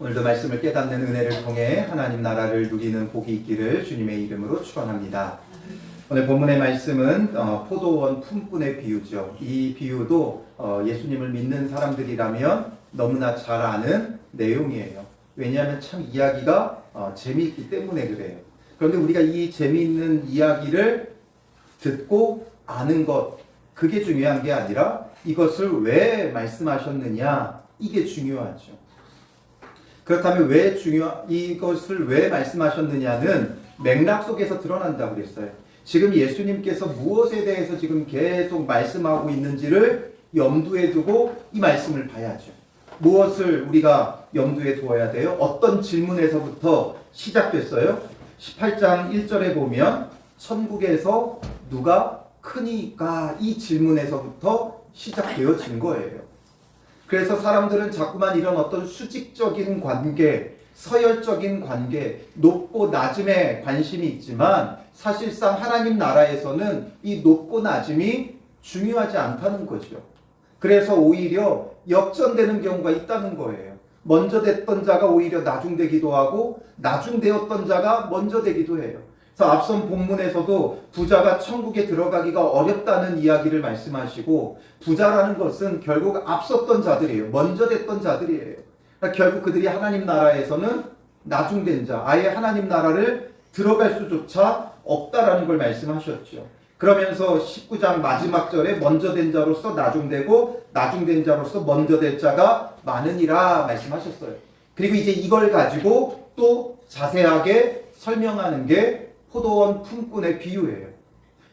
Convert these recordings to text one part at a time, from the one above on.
오늘도 말씀을 깨닫는 은혜를 통해 하나님 나라를 누리는 복이 있기를 주님의 이름으로 축원합니다. 오늘 본문의 말씀은 포도원 품꾼의 비유죠. 이 비유도 예수님을 믿는 사람들이라면 너무나 잘 아는 내용이에요. 왜냐하면 참 이야기가 재미있기 때문에 그래요. 그런데 우리가 이 재미있는 이야기를 듣고 아는 것, 그게 중요한 게 아니라 이것을 왜 말씀하셨느냐, 이게 중요하죠. 그렇다면 이것을 왜 말씀하셨느냐는 맥락 속에서 드러난다고 그랬어요. 지금 예수님께서 무엇에 대해서 지금 계속 말씀하고 있는지를 염두에 두고 이 말씀을 봐야죠. 무엇을 우리가 염두에 두어야 돼요? 어떤 질문에서부터 시작됐어요? 18장 1절에 보면 천국에서 누가 크니까, 이 질문에서부터 시작되어진 거예요. 그래서 사람들은 자꾸만 이런 어떤 수직적인 관계, 서열적인 관계, 높고 낮음에 관심이 있지만 사실상 하나님 나라에서는 이 높고 낮음이 중요하지 않다는 거죠. 그래서 오히려 역전되는 경우가 있다는 거예요. 먼저 됐던 자가 오히려 나중되기도 하고 나중되었던 자가 먼저 되기도 해요. 그래서 앞선 본문에서도 부자가 천국에 들어가기가 어렵다는 이야기를 말씀하시고, 부자라는 것은 결국 앞섰던 자들이에요. 먼저 됐던 자들이에요. 그러니까 결국 그들이 하나님 나라에서는 나중된 자, 아예 하나님 나라를 들어갈 수조차 없다라는 걸 말씀하셨죠. 그러면서 19장 마지막 절에 먼저 된 자로서 나중되고 나중된 자로서 먼저 될 자가 많으니라 말씀하셨어요. 그리고 이제 이걸 가지고 또 자세하게 설명하는 게 포도원 품꾼의 비유예요.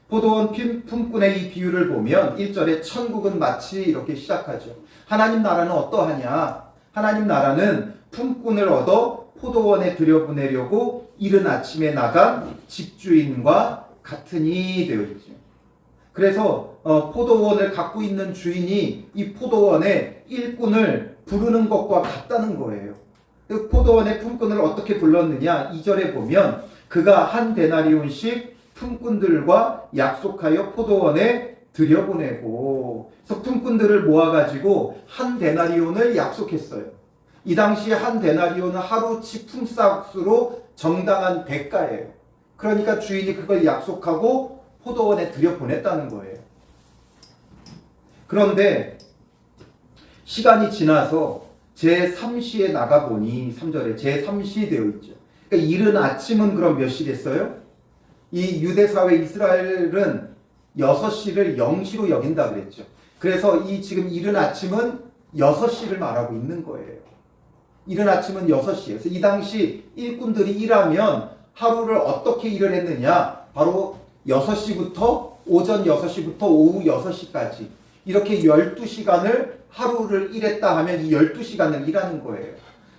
포도원 품꾼의 이 비유를 보면 1절에 천국은 마치 이렇게 시작하죠. 하나님 나라는 어떠하냐? 하나님 나라는 품꾼을 얻어 포도원에 들여보내려고 이른 아침에 나간 집주인과 같으니 되어 있죠. 그래서 포도원을 갖고 있는 주인이 이 포도원의 일꾼을 부르는 것과 같다는 거예요. 그 포도원의 품꾼을 어떻게 불렀느냐? 2절에 보면 그가 한 데나리온씩 품꾼들과 약속하여 포도원에 들여보내고, 그래서 품꾼들을 모아가지고 한 데나리온을 약속했어요. 이 당시에 한 데나리온은 하루치 품삯으로 정당한 대가예요. 그러니까 주인이 그걸 약속하고 포도원에 들여보냈다는 거예요. 그런데 시간이 지나서 제3시에 나가보니, 3절에 제3시 되어 있죠. 그러니까 이른 아침은 그럼 몇 시겠어요? 이 유대사회 이스라엘은 6시를 0시로 여긴다 그랬죠. 그래서 이 지금 이른 아침은 6시를 말하고 있는 거예요. 이른 아침은 6시예요. 그래서 이 당시 일꾼들이 일하면 하루를 어떻게 일을 했느냐? 바로 6시부터 오전 6시부터 오후 6시까지 이렇게 12시간을 하루를 일했다 하면 이 12시간을 일하는 거예요.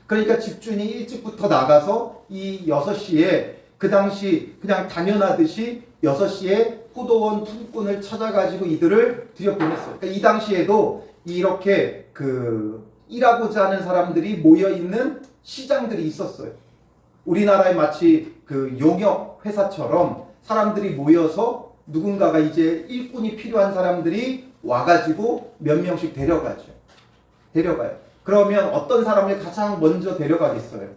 그러니까 집주인이 일찍부터 나가서 이 6시에 그 당시 그냥 당연하듯이 6시에 포도원 품꾼을 찾아가지고 이들을 들여보냈어요. 그러니까 이 당시에도 이렇게 일하고자 하는 사람들이 모여있는 시장들이 있었어요. 우리나라에 마치 용역 회사처럼 사람들이 모여서 누군가가 이제 일꾼이 필요한 사람들이 와가지고 몇 명씩 데려가요. 그러면 어떤 사람을 가장 먼저 데려가겠어요?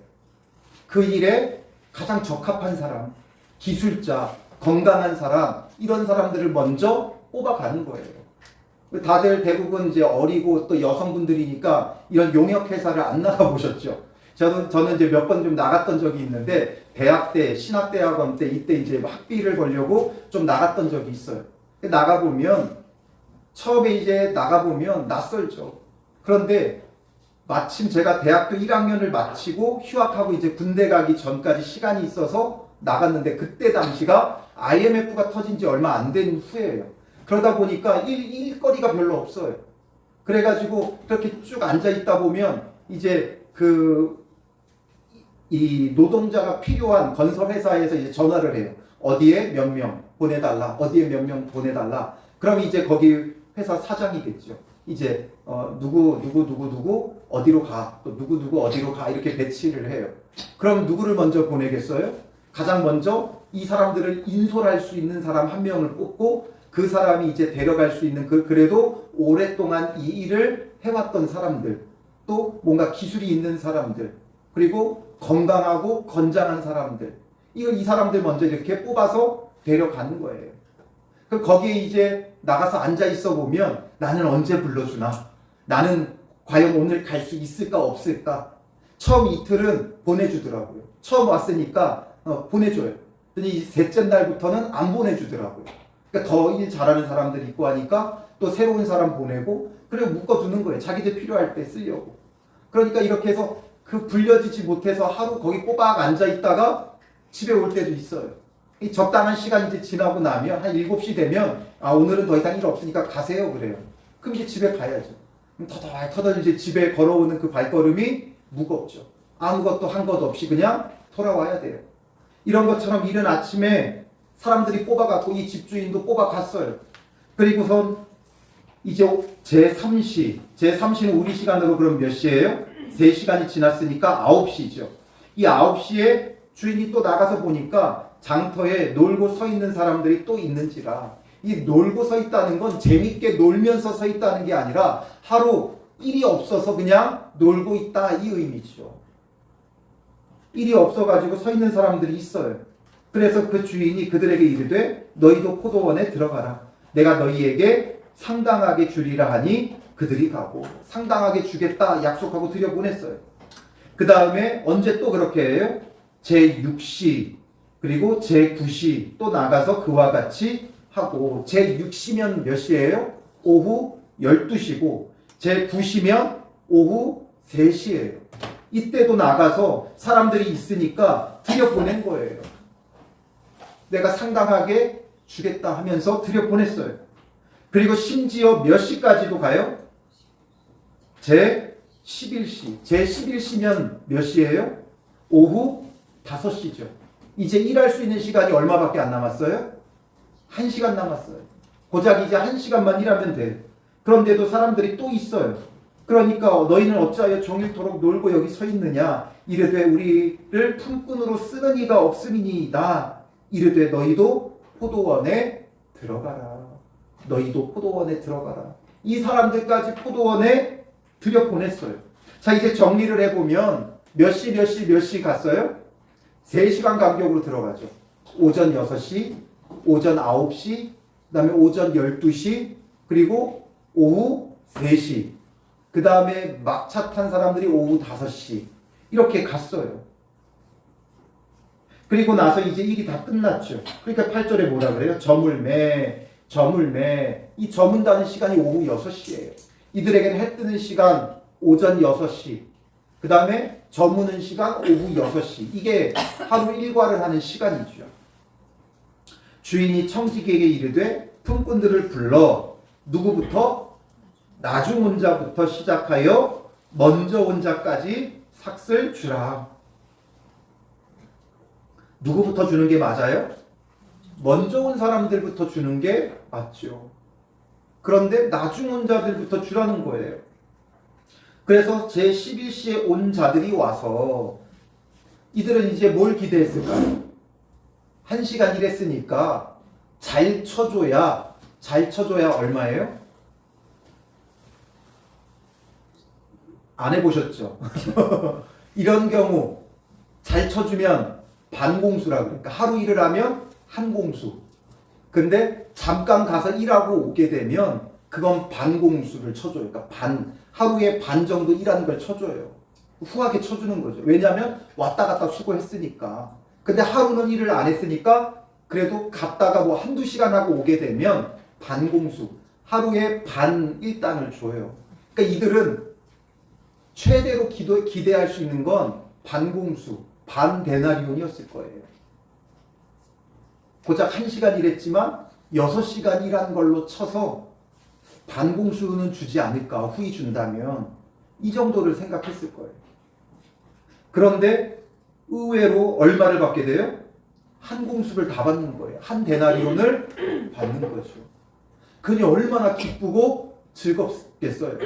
그 일에 가장 적합한 사람, 기술자, 건강한 사람, 이런 사람들을 먼저 뽑아가는 거예요. 다들 대부분 이제 어리고 또 여성분들이니까 이런 용역회사를 안 나가보셨죠? 저는 이제 몇 번 좀 나갔던 적이 있는데, 대학 때, 신학대학원 때, 이때 이제 학비를 벌려고 좀 나갔던 적이 있어요. 처음에 이제 나가보면 낯설죠. 그런데 마침 제가 대학교 1학년을 마치고 휴학하고 이제 군대 가기 전까지 시간이 있어서 나갔는데, 그때 당시가 IMF가 터진 지 얼마 안 된 후예요. 그러다 보니까 일거리가 별로 없어요. 그래가지고 그렇게 쭉 앉아있다 보면 이제 이 노동자가 필요한 건설회사에서 이제 전화를 해요. 어디에 몇 명 보내달라. 어디에 몇 명 보내달라. 그럼 이제 거기 회사 사장이겠죠. 이제 누구 어디로 가, 또 누구 어디로 가, 이렇게 배치를 해요. 그럼 누구를 먼저 보내겠어요? 가장 먼저 이 사람들을 인솔할 수 있는 사람 한 명을 뽑고, 그 사람이 이제 데려갈 수 있는 그래도 오랫동안 이 일을 해왔던 사람들, 또 뭔가 기술이 있는 사람들, 그리고 건강하고 건장한 사람들, 이 사람들 먼저 이렇게 뽑아서 데려가는 거예요. 거기에 이제 나가서 앉아 있어 보면 나는 언제 불러주나? 나는 과연 오늘 갈 수 있을까 없을까? 처음 이틀은 보내주더라고요. 처음 왔으니까 보내줘요. 이 셋째 날부터는 안 보내주더라고요. 그러니까 더 일 잘하는 사람들이 있고 하니까 또 새로운 사람 보내고 그리고 묶어두는 거예요. 자기들 필요할 때 쓰려고. 그러니까 이렇게 해서 그 불려지지 못해서 하루 거기 꼬박 앉아 있다가 집에 올 때도 있어요. 이 적당한 시간이 이제 지나고 나면 한 7시 되면 오늘은 더 이상 일 없으니까 가세요 그래요. 그럼 이제 집에 가야죠. 터덜터덜 이제 집에 걸어오는 그 발걸음이 무겁죠. 아무것도 한 것 없이 그냥 돌아와야 돼요. 이런 것처럼 이른 아침에 사람들이 뽑아갖고 이 집주인도 뽑아갔어요. 그리고선 이제 제3시는 우리 시간으로 그럼 몇 시예요? 3시간이 지났으니까 9시죠. 이 9시에 주인이 또 나가서 보니까 장터에 놀고 서 있는 사람들이 또 있는지라. 이 놀고 서 있다는 건 재밌게 놀면서 서 있다는 게 아니라 하루 일이 없어서 그냥 놀고 있다 이 의미죠. 일이 없어가지고 서 있는 사람들이 있어요. 그래서 그 주인이 그들에게 이르되 너희도 포도원에 들어가라. 내가 너희에게 상당하게 주리라 하니 그들이 가고 상당하게 주겠다 약속하고 들여보냈어요. 그 다음에 언제 또 그렇게 해요? 제6시 그리고 제9시 또 나가서 그와 같이 하고 제6시면 몇 시예요? 오후 12시고 제9시면 오후 3시예요. 이때도 나가서 사람들이 있으니까 들여보낸 거예요. 내가 상당하게 주겠다 하면서 들여보냈어요. 그리고 심지어 몇 시까지도 가요? 제11시. 제11시면 몇 시예요? 오후 5시죠. 이제 일할 수 있는 시간이 얼마밖에 안 남았어요? 1시간 남았어요. 고작 이제 1시간만 일하면 돼요. 그런데도 사람들이 또 있어요. 그러니까 너희는 어찌하여 종일토록 놀고 여기 서 있느냐? 이르되 우리를 품꾼으로 쓰는 이가 없음이니이다. 이르되 너희도 포도원에 들어가라. 너희도 포도원에 들어가라. 이 사람들까지 포도원에 들여보냈어요. 자, 이제 정리를 해보면 몇 시 갔어요? 3시간 간격으로 들어가죠. 오전 6시, 오전 9시, 그 다음에 오전 12시, 그리고 오후 3시. 그 다음에 막차 탄 사람들이 오후 5시. 이렇게 갔어요. 그리고 나서 이제 일이 다 끝났죠. 그러니까 8절에 뭐라 그래요? 저물매. 이 저문다는 시간이 오후 6시예요. 이들에게는 해 뜨는 시간 오전 6시. 그 다음에 저무는 시간 오후 6시. 이게 하루 일과를 하는 시간이죠. 주인이 청지기에게 이르되 품꾼들을 불러 누구부터? 나중 온 자부터 시작하여 먼저 온 자까지 삭슬 주라. 누구부터 주는 게 맞아요? 먼저 온 사람들부터 주는 게 맞죠. 그런데 나중 온 자들부터 주라는 거예요. 그래서 제11시에 온 자들이 와서 이들은 이제 뭘 기대했을까요? 1시간 일했으니까 잘 쳐줘야 얼마예요? 안 해보셨죠? 이런 경우 잘 쳐주면 반공수라고. 그러니까 하루 일을 하면 한 공수. 근데 잠깐 가서 일하고 오게 되면 그건 반공수를 쳐줘요. 그러니까 하루에 반 정도 일하는 걸 쳐줘요. 후하게 쳐주는 거죠. 왜냐하면 왔다 갔다 수고했으니까. 근데 하루는 일을 안 했으니까 그래도 갔다가 뭐 한두 시간 하고 오게 되면 반공수. 하루에 반 일당을 줘요. 그러니까 이들은 최대로 기대할 수 있는 건 반공수, 반데나리온이었을 거예요. 고작 1시간 일했지만 6시간 일한 걸로 쳐서 반공수는 주지 않을까, 후히 준다면. 이 정도를 생각했을 거예요. 그런데 의외로 얼마를 받게 돼요? 한 공수를 다 받는 거예요. 한 데나리온을 받는 거죠. 그니 얼마나 기쁘고 즐겁겠어요.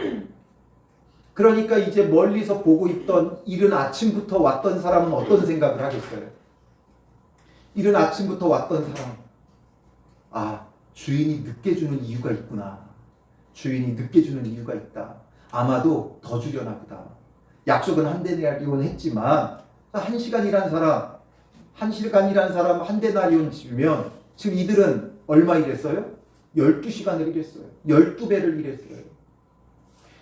그러니까 이제 멀리서 보고 있던 이른 아침부터 왔던 사람은 어떤 생각을 하겠어요? 이른 아침부터 왔던 사람, 주인이 늦게 주는 이유가 있구나. 주인이 늦게 주는 이유가 있다. 아마도 더 주려나 보다. 약속은 한 데나리온 했지만 1시간 일한 사람, 1시간 일한 사람 한 데나리온 주면 지금 이들은 얼마 일했어요? 12시간을 일했어요. 12배를 일했어요.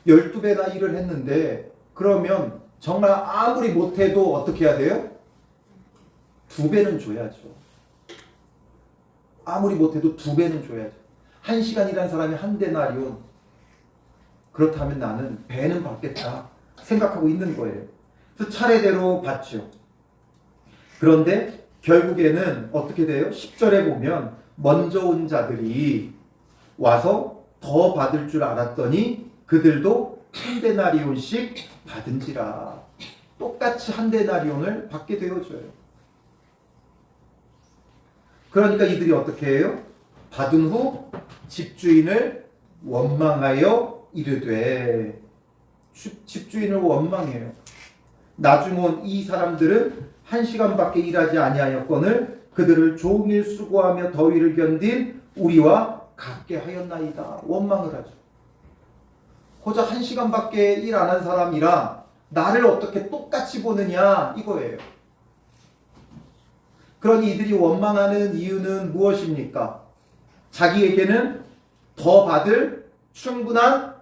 12배나 일을 했는데 그러면 정말 아무리 못해도 어떻게 해야 돼요? 2배는 줘야죠. 아무리 못해도 2배는 줘야죠. 1시간 일한 사람이 한 데나리온. 그렇다면 나는 배는 받겠다 생각하고 있는 거예요. 그래서 차례대로 받죠. 그런데 결국에는 어떻게 돼요? 10절에 보면 먼저 온 자들이 와서 더 받을 줄 알았더니 그들도 한 데나리온씩 받은지라. 똑같이 한 데나리온을 받게 되어져요. 그러니까 이들이 어떻게 해요? 받은 후 집주인을 원망하여 이르되. 집주인을 원망해요. 나중 온 이 사람들은 1시간밖에 일하지 아니하였거늘 그들을 종일 수고하며 더위를 견딘 우리와 같게 하였나이다. 원망을 하죠. 고작 1시간밖에 일 안 한 사람이랑 나를 어떻게 똑같이 보느냐 이거예요. 그러니 이들이 원망하는 이유는 무엇입니까? 자기에게는 더 받을 충분한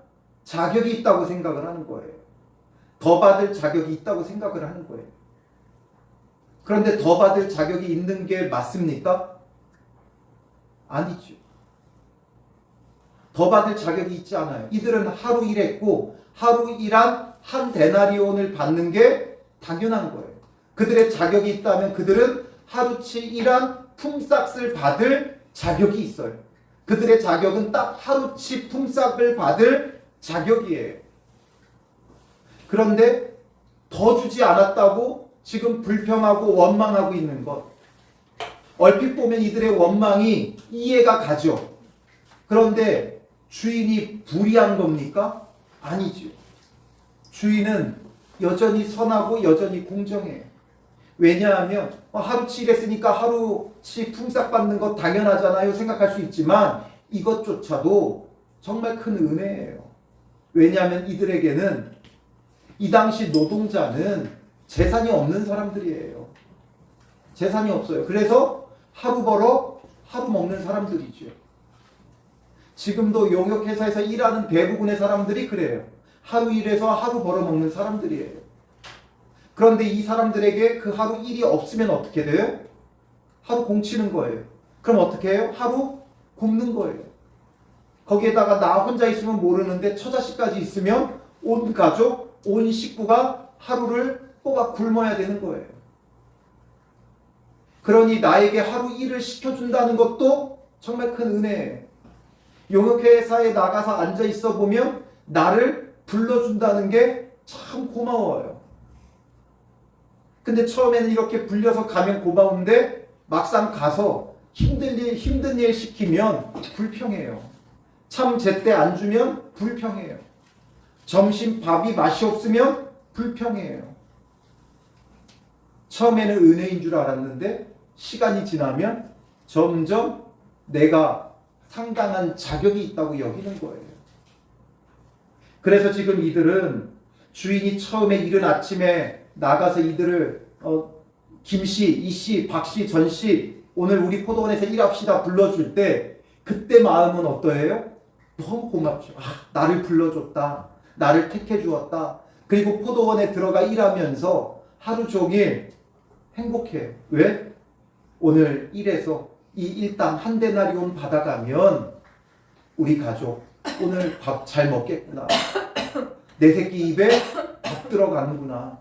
자격이 있다고 생각을 하는 거예요. 더 받을 자격이 있다고 생각을 하는 거예요. 그런데 더 받을 자격이 있는 게 맞습니까? 아니죠. 더 받을 자격이 있지 않아요. 이들은 하루 일했고 하루 일한 한 데나리온을 받는 게 당연한 거예요. 그들의 자격이 있다면 그들은 하루치 일한 품삯을 받을 자격이 있어요. 그들의 자격은 딱 하루치 품삯을 받을 자격이에요. 그런데 더 주지 않았다고 지금 불평하고 원망하고 있는 것. 얼핏 보면 이들의 원망이 이해가 가죠. 그런데 주인이 불의한 겁니까? 아니죠. 주인은 여전히 선하고 여전히 공정해요. 왜냐하면 하루치 일했으니까 하루치 품삯 받는 것 당연하잖아요 생각할 수 있지만 이것조차도 정말 큰 은혜예요. 왜냐하면 이들에게는 이 당시 노동자는 재산이 없는 사람들이에요. 재산이 없어요. 그래서 하루 벌어 하루 먹는 사람들이죠. 지금도 용역회사에서 일하는 대부분의 사람들이 그래요. 하루 일해서 하루 벌어 먹는 사람들이에요. 그런데 이 사람들에게 그 하루 일이 없으면 어떻게 돼요? 하루 공치는 거예요. 그럼 어떻게 해요? 하루 굶는 거예요. 거기에다가 나 혼자 있으면 모르는데 처자식까지 있으면 온 가족, 온 식구가 하루를 꼬박 굶어야 되는 거예요. 그러니 나에게 하루 일을 시켜준다는 것도 정말 큰 은혜예요. 용역회사에 나가서 앉아 있어 보면 나를 불러준다는 게 참 고마워요. 근데 처음에는 이렇게 불려서 가면 고마운데 막상 가서 힘든 일 시키면 불평해요. 참 제때 안 주면 불평해요. 점심 밥이 맛이 없으면 불평해요. 처음에는 은혜인 줄 알았는데 시간이 지나면 점점 내가 상당한 자격이 있다고 여기는 거예요. 그래서 지금 이들은 주인이 처음에 이른 아침에 나가서 이들을 김씨, 이씨, 박씨, 전씨 오늘 우리 포도원에서 일합시다 불러줄 때 그때 마음은 어떠해요? 너무 고맙죠. 나를 불러줬다. 나를 택해 주었다. 그리고 포도원에 들어가 일하면서 하루 종일 행복해요. 왜? 오늘 일해서 이 일당 한 데나리온 받아가면 우리 가족 오늘 밥 잘 먹겠구나. 내 새끼 입에 밥 들어가는구나.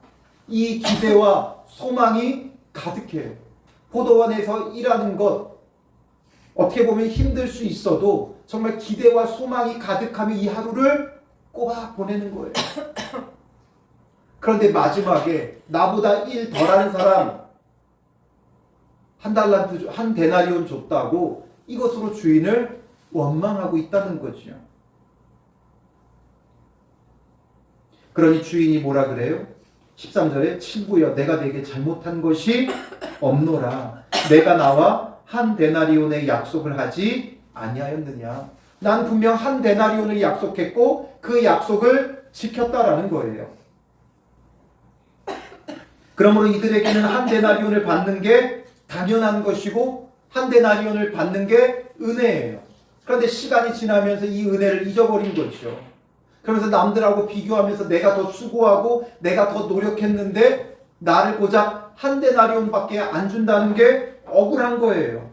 이 기대와 소망이 가득해요. 포도원에서 일하는 것 어떻게 보면 힘들 수 있어도 정말 기대와 소망이 가득하면 이 하루를 꼬박 보내는 거예요. 그런데 마지막에 나보다 일 덜하는 사람 한 달란트, 한 데나리온 줬다고 이것으로 주인을 원망하고 있다는 거죠. 그러니 주인이 뭐라 그래요? 13절에 친구여 내가 내게 잘못한 것이 없노라. 내가 나와 한 데나리온의 약속을 하지 아니하였느냐. 난 분명 한 데나리온을 약속했고 그 약속을 지켰다라는 거예요. 그러므로 이들에게는 한 데나리온을 받는 게 당연한 것이고 한 데나리온을 받는 게 은혜예요. 그런데 시간이 지나면서 이 은혜를 잊어버린 거죠. 그러면서 남들하고 비교하면서 내가 더 수고하고 내가 더 노력했는데 나를 고작 한 데나리온밖에 안 준다는 게 억울한 거예요.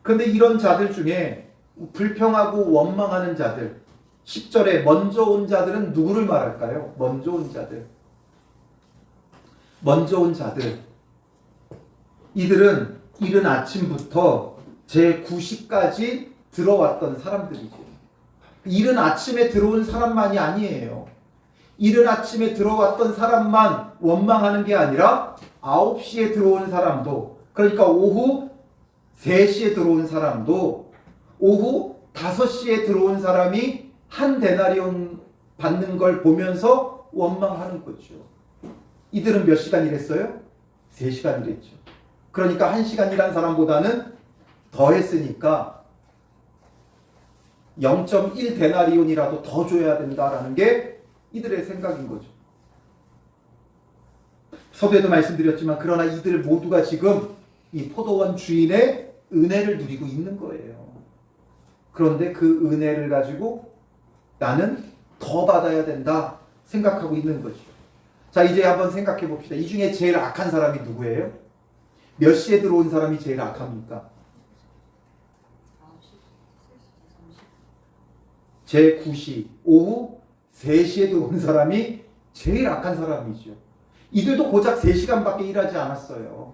그런데 이런 자들 중에 불평하고 원망하는 자들, 10절에 먼저 온 자들은 누구를 말할까요? 먼저 온 자들. 먼저 온 자들. 이들은 이른 아침부터 제9시까지 들어왔던 사람들이죠. 이른 아침에 들어온 사람만이 아니에요. 이른 아침에 들어왔던 사람만 원망하는 게 아니라 9시에 들어온 사람도, 그러니까 오후 3시에 들어온 사람도, 오후 5시에 들어온 사람이 한 데나리온 받는 걸 보면서 원망하는 거죠. 이들은 몇 시간 일했어요? 3시간 일했죠. 그러니까 1시간 일한 사람보다는 더 했으니까 0.1 데나리온이라도 더 줘야 된다라는 게 이들의 생각인 거죠. 서두에도 말씀드렸지만 그러나 이들 모두가 지금 이 포도원 주인의 은혜를 누리고 있는 거예요. 그런데 그 은혜를 가지고 나는 더 받아야 된다 생각하고 있는 거죠. 자, 이제 한번 생각해 봅시다. 이 중에 제일 악한 사람이 누구예요? 몇 시에 들어온 사람이 제일 악합니까? 제9시, 오후 3시에 들어온 사람이 제일 악한 사람이죠. 이들도 고작 3시간밖에 일하지 않았어요.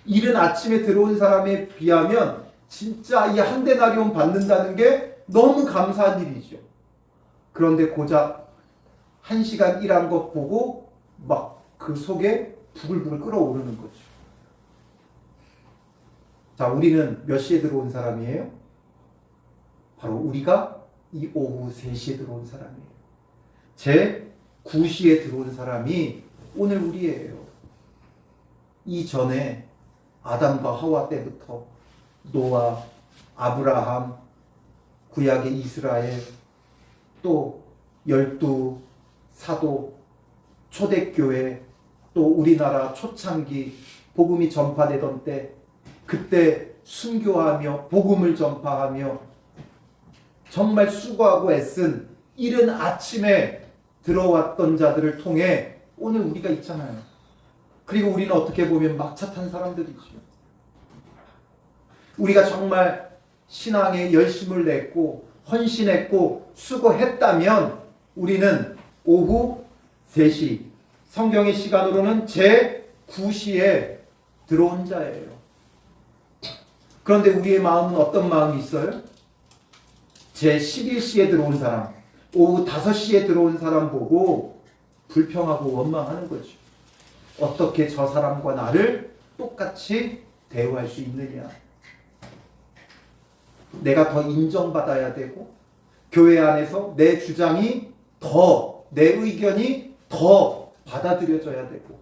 이른 아침에 들어온 사람에 비하면 진짜 이 한 데나리온 받는다는 게 너무 감사한 일이죠. 그런데 고작 1시간 일한 것 보고 막 그 속에 부글부글 끓어오르는 거죠. 자, 우리는 몇 시에 들어온 사람이에요? 바로 우리가 이 오후 3시에 들어온 사람이에요. 제 9시에 들어온 사람이 오늘 우리예요. 이전에 아담과 하와 때부터 노아, 아브라함, 구약의 이스라엘, 또 12 사도, 초대교회, 또 우리나라 초창기 복음이 전파되던 때, 그때 순교하며 복음을 전파하며 정말 수고하고 애쓴 이른 아침에 들어왔던 자들을 통해 오늘 우리가 있잖아요. 그리고 우리는 어떻게 보면 막차 탄 사람들이죠. 우리가 정말 신앙에 열심을 냈고 헌신했고 수고했다면 우리는 오후 3시, 성경의 시간으로는 제9시에 들어온 자예요. 그런데 우리의 마음은 어떤 마음이 있어요? 제11시에 들어온 사람, 오후 5시에 들어온 사람 보고 불평하고 원망하는 거죠. 어떻게 저 사람과 나를 똑같이 대우할 수 있느냐. 내가 더 인정받아야 되고 교회 안에서 내 주장이 더, 내 의견이 더 받아들여져야 되고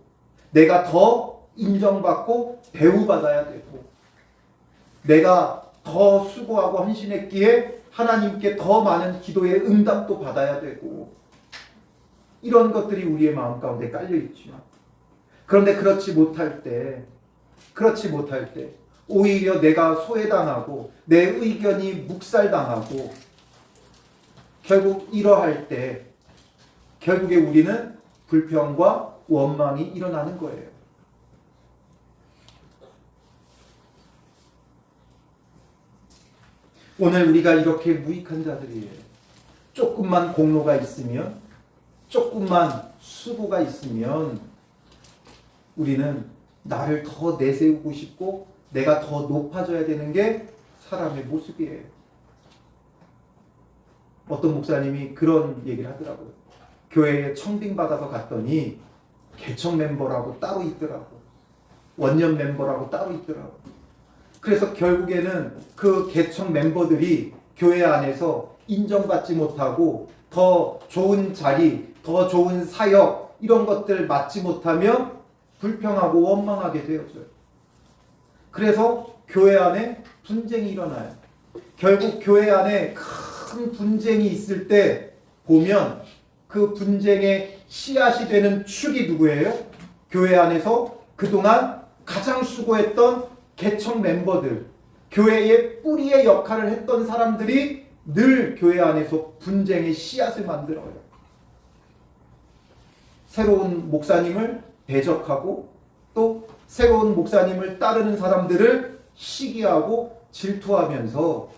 내가 더 인정받고 배우받아야 되고 내가 더 수고하고 헌신했기에 하나님께 더 많은 기도의 응답도 받아야 되고 이런 것들이 우리의 마음 가운데 깔려 있죠. 그런데 그렇지 못할 때 오히려 내가 소외당하고 내 의견이 묵살당하고 결국 이러할 때 결국에 우리는 불평과 원망이 일어나는 거예요. 오늘 우리가 이렇게 무익한 자들이에요. 조금만 공로가 있으면, 조금만 수고가 있으면 우리는 나를 더 내세우고 싶고 내가 더 높아져야 되는 게 사람의 모습이에요. 어떤 목사님이 그런 얘기를 하더라고요. 교회에 청빙받아서 갔더니 개척 멤버라고 따로 있더라고. 원년 멤버라고 따로 있더라고. 그래서 결국에는 그 개척 멤버들이 교회 안에서 인정받지 못하고 더 좋은 자리, 더 좋은 사역 이런 것들 맡지 못하면 불평하고 원망하게 되어져요. 그래서 교회 안에 분쟁이 일어나요. 결국 교회 안에 큰 분쟁이 있을 때 보면 그 분쟁의 씨앗이 되는 축이 누구예요? 교회 안에서 그동안 가장 수고했던 개척 멤버들, 교회의 뿌리의 역할을 했던 사람들이 늘 교회 안에서 분쟁의 씨앗을 만들어요. 새로운 목사님을 대적하고 또 새로운 목사님을 따르는 사람들을 시기하고 질투하면서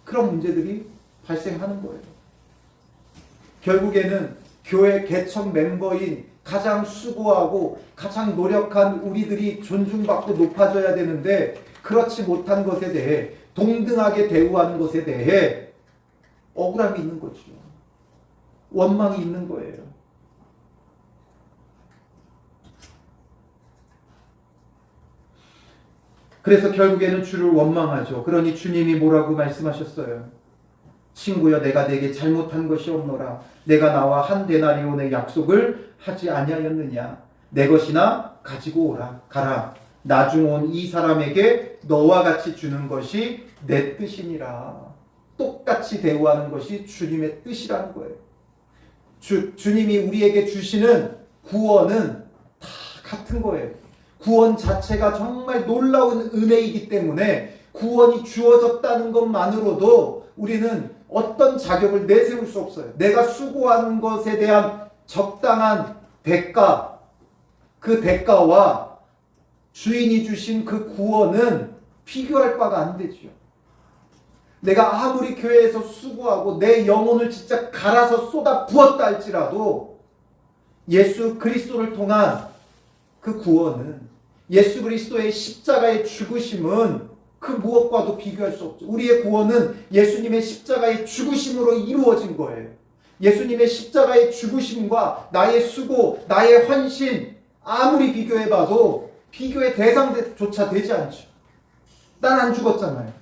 그런 문제들이 발생하는 거예요. 결국에는 교회 개척 멤버인 가장 수고하고 가장 노력한 우리들이 존중받고 높아져야 되는데 그렇지 못한 것에 대해 동등하게 대우하는 것에 대해 억울함이 있는 거죠. 원망이 있는 거예요. 그래서 결국에는 주를 원망하죠. 그러니 주님이 뭐라고 말씀하셨어요? 친구여, 내가 내게 잘못한 것이 없노라. 내가 나와 한 데나리온의 약속을 하지 아니하였느냐. 내 것이나 가지고 오라. 가라. 나중 온 이 사람에게 너와 같이 주는 것이 내 뜻이니라. 똑같이 대우하는 것이 주님의 뜻이라는 거예요. 주님이 우리에게 주시는 구원은 다 같은 거예요. 구원 자체가 정말 놀라운 은혜이기 때문에 구원이 주어졌다는 것만으로도 우리는 어떤 자격을 내세울 수 없어요. 내가 수고한 것에 대한 적당한 대가, 그 대가와 주인이 주신 그 구원은 비교할 바가 안 되죠. 내가 아무리 교회에서 수고하고 내 영혼을 진짜 갈아서 쏟아 부었다 할지라도 예수 그리스도를 통한 그 구원은, 예수 그리스도의 십자가의 죽으심은 그 무엇과도 비교할 수 없죠. 우리의 구원은 예수님의 십자가의 죽으심으로 이루어진 거예요. 예수님의 십자가의 죽으심과 나의 수고, 나의 헌신 아무리 비교해봐도 비교의 대상조차 되지 않죠. 난 안 죽었잖아요.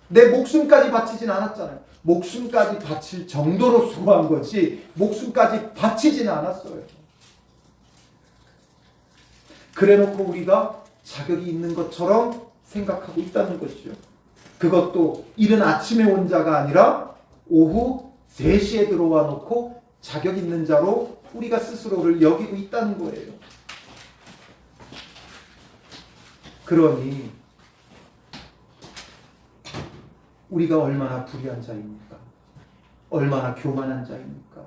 내 목숨까지 바치진 않았잖아요. 목숨까지 바칠 정도로 수고한 거지 목숨까지 바치지는 않았어요. 그래놓고 우리가 자격이 있는 것처럼 생각하고 있다는 것이죠. 그것도 이른 아침에 온 자가 아니라 오후 3시에 들어와 놓고 자격 있는 자로 우리가 스스로를 여기고 있다는 거예요. 그러니 우리가 얼마나 불의한 자입니까? 얼마나 교만한 자입니까?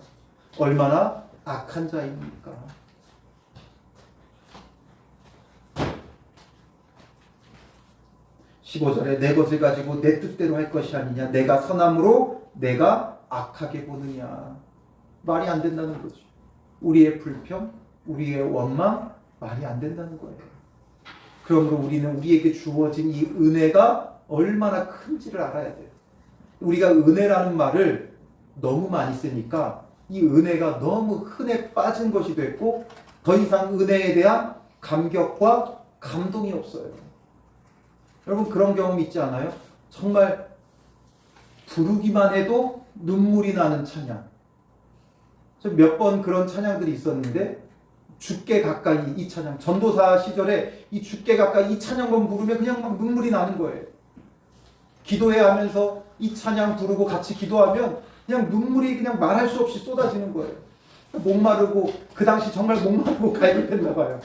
얼마나 악한 자입니까? 15절에 내 것을 가지고 내 뜻대로 할 것이 아니냐. 내가 선함으로 내가 악하게 보느냐. 말이 안 된다는 거죠. 우리의 불평, 우리의 원망, 말이 안 된다는 거예요. 그러므로 우리는 우리에게 주어진 이 은혜가 얼마나 큰지를 알아야 돼요. 우리가 은혜라는 말을 너무 많이 쓰니까 이 은혜가 너무 흔해 빠진 것이 됐고 더 이상 은혜에 대한 감격과 감동이 없어요. 여러분 그런 경험 있지 않아요? 정말 부르기만 해도 눈물이 나는 찬양. 몇 번 그런 찬양들이 있었는데 죽게 가까이 이 찬양, 전도사 시절에 이 죽게 가까이 이 찬양만 부르면 그냥 막 눈물이 나는 거예요. 기도해야 하면서 이 찬양 부르고 같이 기도하면 그냥 눈물이 그냥 말할 수 없이 쏟아지는 거예요. 목마르고 그 당시 정말 목마르고 갈급했나 봐요.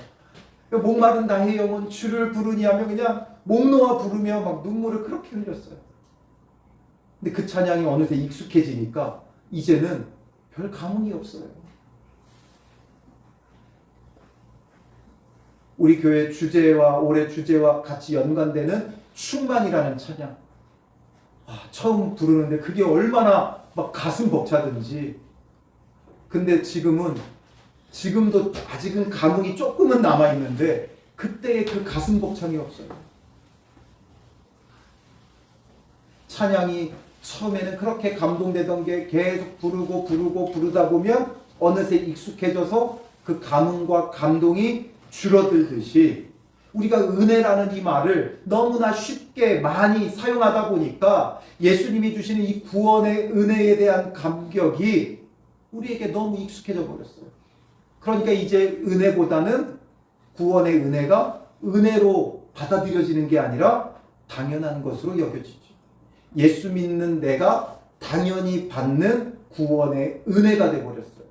목마른 나의 영혼 주를 부르니 하면 그냥 목 놓아 부르며 막 눈물을 그렇게 흘렸어요. 근데 그 찬양이 어느새 익숙해지니까 이제는 별 감흥이 없어요. 우리 교회 주제와 올해 주제와 같이 연관되는 충만이라는 찬양. 처음 부르는데 그게 얼마나 막 가슴 벅차든지. 근데 지금도 아직은 감흥이 조금은 남아있는데 그때의 그 가슴 벅찬이 없어요. 찬양이 처음에는 그렇게 감동되던 게 계속 부르다 보면 어느새 익숙해져서 그 감흥과 감동이 줄어들듯이 우리가 은혜라는 이 말을 너무나 쉽게 많이 사용하다 보니까 예수님이 주시는 이 구원의 은혜에 대한 감격이 우리에게 너무 익숙해져 버렸어요. 그러니까 이제 은혜보다는 구원의 은혜가 은혜로 받아들여지는 게 아니라 당연한 것으로 여겨지죠. 예수 믿는 내가 당연히 받는 구원의 은혜가 되어버렸어요.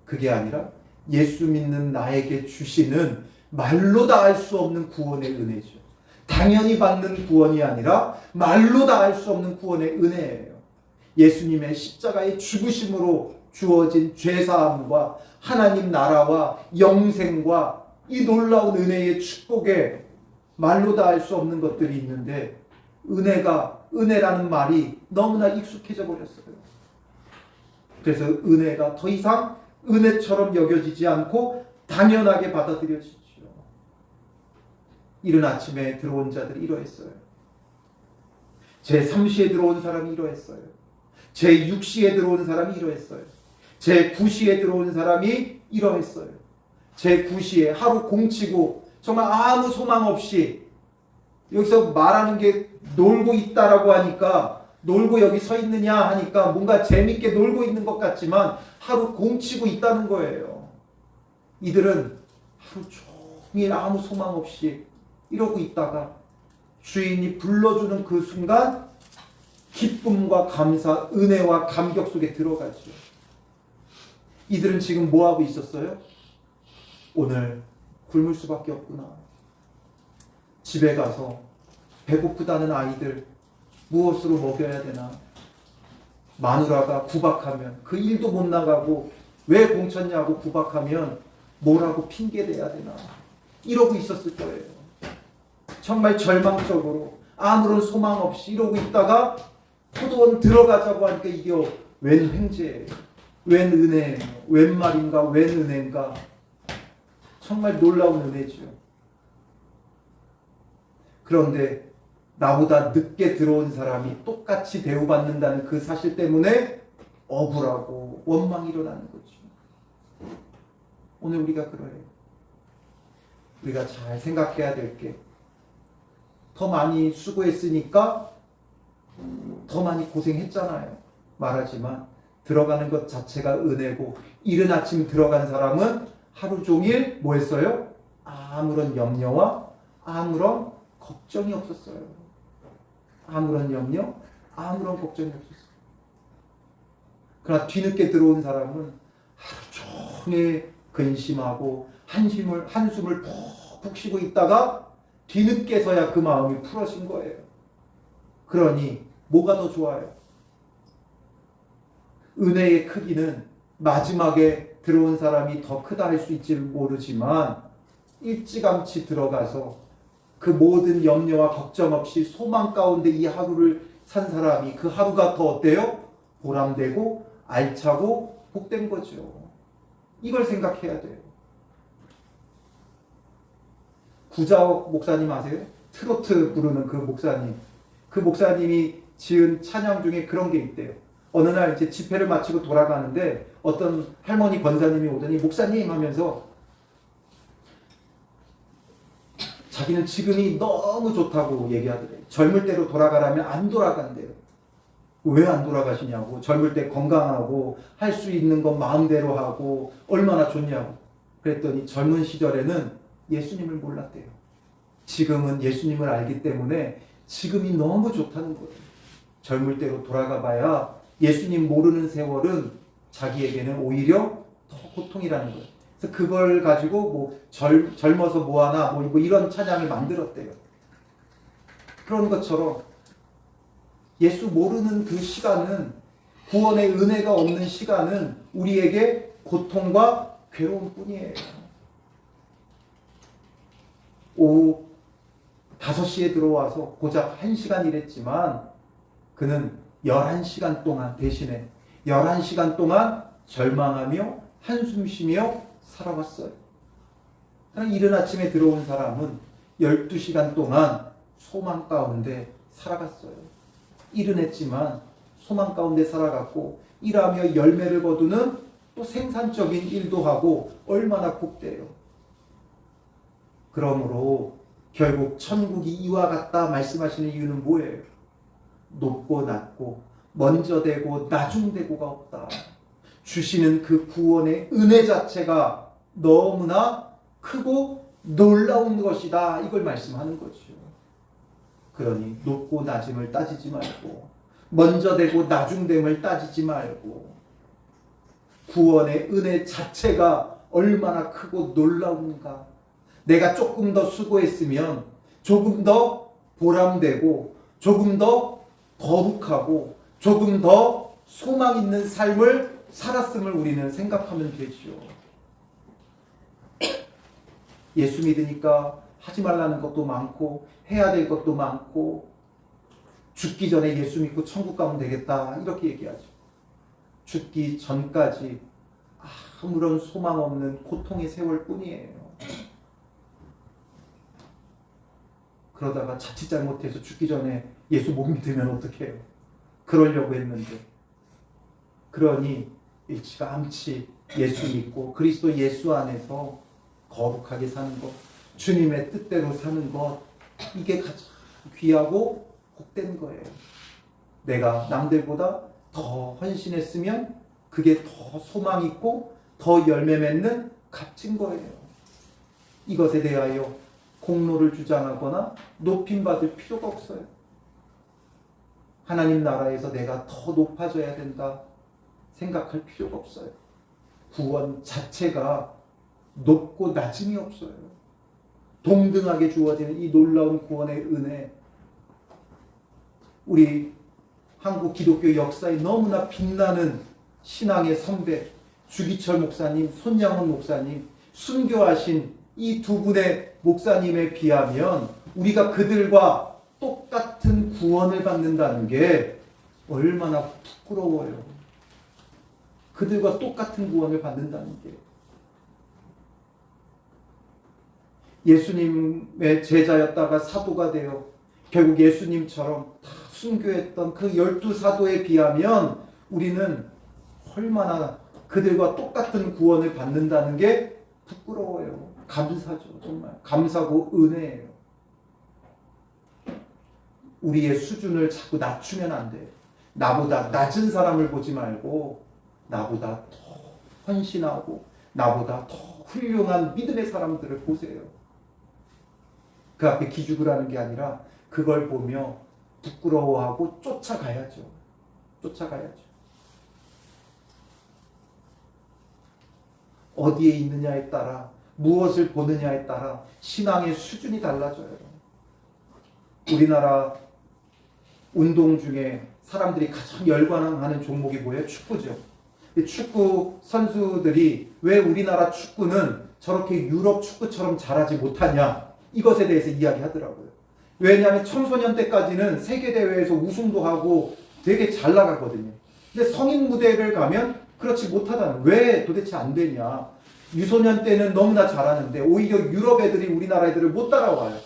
그게 아니라 예수 믿는 나에게 주시는 말로 다 할 수 없는 구원의 은혜죠. 당연히 받는 구원이 아니라 말로 다 할 수 없는 구원의 은혜예요. 예수님의 십자가의 죽으심으로 주어진 죄사함과 하나님 나라와 영생과 이 놀라운 은혜의 축복에 말로 다 할 수 없는 것들이 있는데, 은혜라는 말이 너무나 익숙해져 버렸어요. 그래서 은혜가 더 이상 은혜처럼 여겨지지 않고 당연하게 받아들여지죠. 이른 아침에 들어온 자들이 이러했어요. 제3시에 들어온 사람이 이러했어요. 제6시에 들어온 사람이 이러했어요. 제9시에 들어온 사람이 이러했어요. 제9시에 하루 공치고 정말 아무 소망 없이, 여기서 말하는 게 놀고 있다라고 하니까, 놀고 여기 서 있느냐 하니까 뭔가 재밌게 놀고 있는 것 같지만 하루 공치고 있다는 거예요. 이들은 하루 종일 아무 소망 없이 이러고 있다가 주인이 불러주는 그 순간 기쁨과 감사, 은혜와 감격 속에 들어가죠. 이들은 지금 뭐 하고 있었어요? 오늘 굶을 수밖에 없구나. 집에 가서 배고프다는 아이들 무엇으로 먹여야 되나? 마누라가 구박하면, 그 일도 못 나가고 왜 공쳤냐고 구박하면 뭐라고 핑계대야 되나? 이러고 있었을 거예요. 정말 절망적으로 아무런 소망 없이 이러고 있다가 포도원 들어가자고 하니까 이게 웬 횡재예요? 웬 은혜예요? 웬 말인가? 웬 은혜인가? 정말 놀라운 은혜죠. 그런데 나보다 늦게 들어온 사람이 똑같이 대우받는다는 그 사실 때문에 억울하고 원망이 일어나는 거죠. 오늘 우리가 그래요. 우리가 잘 생각해야 될 게, 더 많이 수고했으니까 더 많이 고생했잖아요. 말하지만 들어가는 것 자체가 은혜고, 이른 아침 들어간 사람은 하루 종일 뭐 했어요? 아무런 염려와 아무런 걱정이 없었어요. 아무런 염려, 아무런 걱정이 없었어요. 그러나 뒤늦게 들어온 사람은 하루 종일 근심하고 한숨을 푹푹 쉬고 있다가 뒤늦게서야 그 마음이 풀어진 거예요. 그러니 뭐가 더 좋아요? 은혜의 크기는 마지막에 들어온 사람이 더 크다 할 수 있지 모르지만, 일찌감치 들어가서 그 모든 염려와 걱정 없이 소망 가운데 이 하루를 산 사람이, 그 하루가 더 어때요? 보람되고 알차고 복된 거죠. 이걸 생각해야 돼요. 구자옥 목사님 아세요? 트로트 부르는 그 목사님. 그 목사님이 지은 찬양 중에 그런 게 있대요. 어느 날 이제 집회를 마치고 돌아가는데 어떤 할머니 권사님이 오더니 목사님 하면서 자기는 지금이 너무 좋다고 얘기하더래요. 젊을 때로 돌아가라면 안 돌아간대요. 왜 안 돌아가시냐고. 젊을 때 건강하고 할 수 있는 건 마음대로 하고 얼마나 좋냐고. 그랬더니 젊은 시절에는 예수님을 몰랐대요. 지금은 예수님을 알기 때문에 지금이 너무 좋다는 거예요. 젊을 때로 돌아가 봐야 예수님 모르는 세월은 자기에게는 오히려 더 고통이라는 거예요. 그래서 그걸 가지고 뭐 젊어서 뭐하나 뭐 이런 찬양을 만들었대요. 그런 것처럼 예수 모르는 그 시간은, 구원의 은혜가 없는 시간은 우리에게 고통과 괴로움 뿐이에요. 오후 5시에 들어와서 고작 1시간 일했지만 그는 11시간 동안, 대신에 11시간 동안 절망하며 한숨 쉬며 살아왔어요. 이른 아침에 들어온 사람은 12시간 동안 소망 가운데 살아갔어요. 일은 했지만 소망 가운데 살아갔고, 일하며 열매를 거두는 또 생산적인 일도 하고 얼마나 복돼요. 그러므로 결국 천국이 이와 같다 말씀하시는 이유는 뭐예요? 높고 낮고 먼저 되고 나중 되고가 없다. 주시는 그 구원의 은혜 자체가 너무나 크고 놀라운 것이다. 이걸 말씀하는 거죠. 그러니 높고 낮음을 따지지 말고, 먼저 되고 나중 됨을 따지지 말고, 구원의 은혜 자체가 얼마나 크고 놀라운가. 내가 조금 더 수고했으면 조금 더 보람되고 조금 더 거룩하고 조금 더 소망 있는 삶을 살았음을 우리는 생각하면 되죠. 예수 믿으니까 하지 말라는 것도 많고 해야 될 것도 많고 죽기 전에 예수 믿고 천국 가면 되겠다 이렇게 얘기하죠. 죽기 전까지 아무런 소망 없는 고통의 세월 뿐이에요. 그러다가 자칫 잘못해서 죽기 전에 예수 못 믿으면 어떡해요? 그러려고 했는데. 그러니 일찌감치 예수 믿고 그리스도 예수 안에서 거룩하게 사는 것, 주님의 뜻대로 사는 것, 이게 가장 귀하고 복된 거예요. 내가 남들보다 더 헌신했으면 그게 더 소망 있고 더 열매 맺는 값진 거예요. 이것에 대하여 공로를 주장하거나 높임받을 필요가 없어요. 하나님 나라에서 내가 더 높아져야 된다 생각할 필요가 없어요. 구원 자체가 높고 낮음이 없어요. 동등하게 주어지는 이 놀라운 구원의 은혜, 우리 한국 기독교 역사에 너무나 빛나는 신앙의 선배 주기철 목사님, 손양원 목사님, 순교하신 이 두 분의 목사님에 비하면 우리가 그들과 똑같은 구원을 받는다는 게 얼마나 부끄러워요. 그들과 똑같은 구원을 받는다는 게. 예수님의 제자였다가 사도가 되어 결국 예수님처럼 다 순교했던 그 12사도에 비하면 우리는 얼마나 그들과 똑같은 구원을 받는다는 게 부끄러워요. 감사죠. 정말 감사고 은혜예요. 우리의 수준을 자꾸 낮추면 안 돼요. 나보다 낮은 사람을 보지 말고 나보다 더 헌신하고 나보다 더 훌륭한 믿음의 사람들을 보세요. 그 앞에 기죽으라는 게 아니라 그걸 보며 부끄러워하고 쫓아가야죠. 쫓아가야죠. 어디에 있느냐에 따라 무엇을 보느냐에 따라 신앙의 수준이 달라져요. 우리나라 운동 중에 사람들이 가장 열광하는 종목이 뭐예요? 축구죠. 축구 선수들이 왜 우리나라 축구는 저렇게 유럽 축구처럼 잘하지 못하냐, 이것에 대해서 이야기하더라고요. 왜냐하면 청소년 때까지는 세계대회에서 우승도 하고 되게 잘 나가거든요. 근데 성인 무대를 가면 그렇지 못하다는, 왜 도대체 안 되냐. 유소년 때는 너무나 잘하는데 오히려 유럽 애들이 우리나라 애들을 못 따라와요.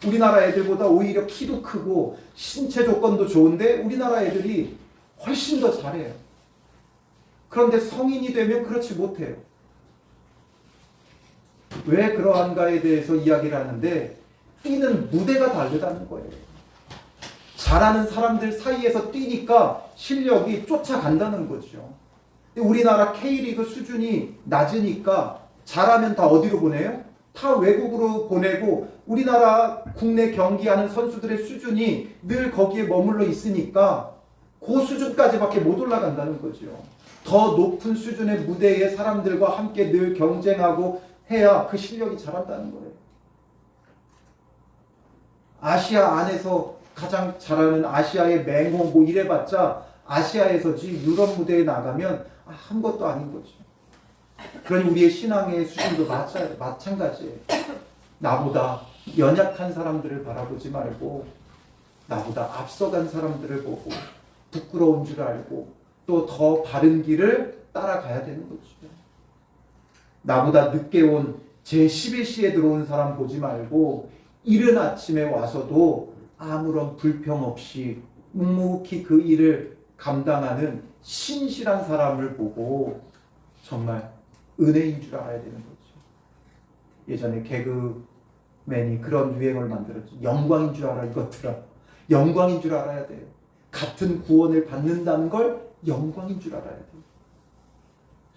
우리나라 애들보다 오히려 키도 크고 신체 조건도 좋은데 우리나라 애들이 훨씬 더 잘해요. 그런데 성인이 되면 그렇지 못해요. 왜 그러한가에 대해서 이야기를 하는데 뛰는 무대가 다르다는 거예요. 잘하는 사람들 사이에서 뛰니까 실력이 쫓아간다는 거죠. 우리나라 K리그 수준이 낮으니까 잘하면 다 어디로 보내요? 다 외국으로 보내고 우리나라 국내 경기하는 선수들의 수준이 늘 거기에 머물러 있으니까 그 수준까지밖에 못 올라간다는 거죠. 더 높은 수준의 무대에 사람들과 함께 늘 경쟁하고 해야 그 실력이 자란다는 거예요. 아시아 안에서 가장 잘하는 아시아의 맹호 뭐 이래봤자 아시아에서지 유럽 무대에 나가면 아무것도 아닌 거죠. 그러니 우리의 신앙의 수준도 마찬가지예요. 나보다 연약한 사람들을 바라보지 말고 나보다 앞서간 사람들을 보고 부끄러운 줄 알고 또 더 바른 길을 따라가야 되는 거죠. 나보다 늦게 온 제11시에 들어온 사람 보지 말고 이른 아침에 와서도 아무런 불평 없이 묵묵히 그 일을 감당하는 신실한 사람을 보고 정말 은혜인 줄 알아야 되는 거죠. 예전에 개그맨이 그런 유행을 만들었죠. 영광인 줄 알아 이것들아. 영광인 줄 알아야 돼요. 같은 구원을 받는다는 걸 영광인 줄 알아야 돼요.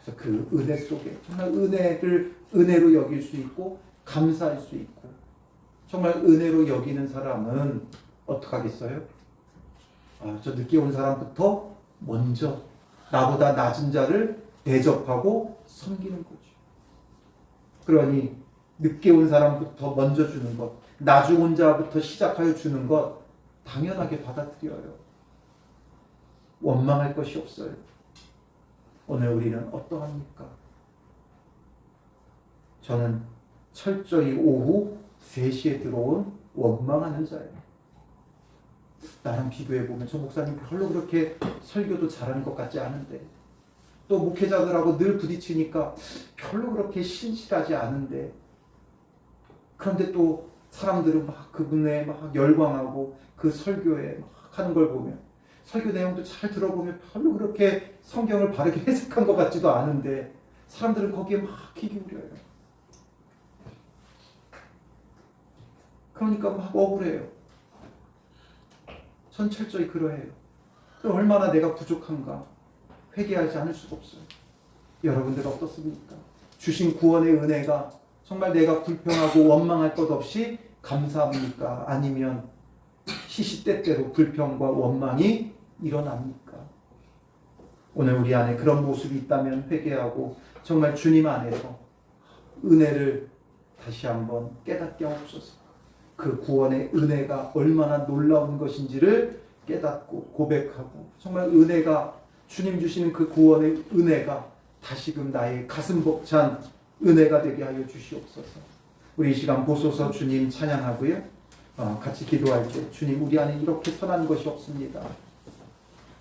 그래서 그 은혜 속에 정말 은혜를 은혜로 여길 수 있고 감사할 수 있고 정말 은혜로 여기는 사람은 어떻게 하겠어요? 저 늦게 온 사람부터 먼저 나보다 낮은 자를 대접하고 섬기는 거죠. 그러니 늦게 온 사람부터 먼저 주는 것, 나중 온 자부터 시작하여 주는 것 당연하게 받아들여요. 원망할 것이 없어요. 오늘 우리는 어떠합니까? 저는 철저히 오후 3시에 들어온 원망하는 자예요. 나랑 비교해보면 저 목사님 별로 그렇게 설교도 잘하는 것 같지 않은데, 또 목회자들하고 늘 부딪히니까 별로 그렇게 신실하지 않은데, 그런데 또 사람들은 막 그분에 막 열광하고 그 설교에 막 하는 걸 보면, 설교 내용도 잘 들어보면 별로 그렇게 성경을 바르게 해석한 것 같지도 않은데 사람들은 거기에 막 귀 기울여요. 그러니까 막 억울해요. 전 철저히 그러해요. 그럼 얼마나 내가 부족한가 회개하지 않을 수가 없어요. 여러분들 어떻습니까? 주신 구원의 은혜가 정말 내가 불평하고 원망할 것 없이 감사합니까? 아니면 시시때때로 불평과 원망이 일어납니까? 오늘 우리 안에 그런 모습이 있다면 회개하고 정말 주님 안에서 은혜를 다시 한번 깨닫게 하옵소서. 그 구원의 은혜가 얼마나 놀라운 것인지를 깨닫고 고백하고, 정말 은혜가, 주님 주시는 그 구원의 은혜가 다시금 나의 가슴 벅찬 은혜가 되게 하여 주시옵소서. 우리 이 시간 보소서 주님 찬양하고요. 같이 기도할 때, 주님 우리 안에 이렇게 선한 것이 없습니다.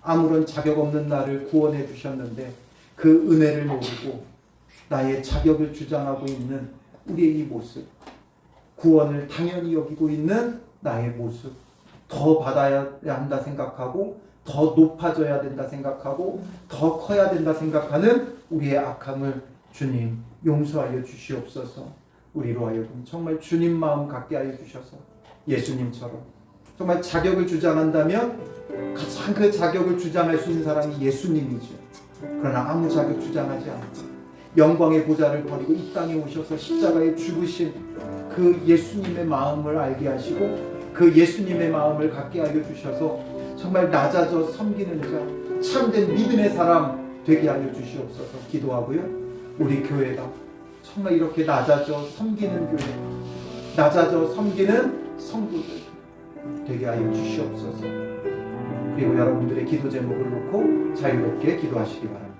아무런 자격 없는 나를 구원해 주셨는데 그 은혜를 모르고 나의 자격을 주장하고 있는 우리의 이 모습, 구원을 당연히 여기고 있는 나의 모습, 더 받아야 한다 생각하고, 더 높아져야 된다 생각하고, 더 커야 된다 생각하는 우리의 악함을 주님 용서하여 주시옵소서. 우리로 하여금 정말 주님 마음 갖게 하여 주셔서 예수님처럼 정말 자격을 주장한다면 가장 그 자격을 주장할 수 있는 사람이 예수님이죠. 그러나 아무 자격 주장하지 않고 영광의 보좌를 버리고 이 땅에 오셔서 십자가에 죽으신 그 예수님의 마음을 알게 하시고, 그 예수님의 마음을 갖게 하여 주셔서 정말 낮아져 섬기는 자, 참된 믿음의 사람 되게 하여 주시옵소서 기도하고요. 우리 교회가 정말 이렇게 낮아져 섬기는 교회, 낮아져 섬기는 성도들 되게 하여 주시옵소서. 그리고 여러분들의 기도 제목을 놓고 자유롭게 기도하시기 바랍니다.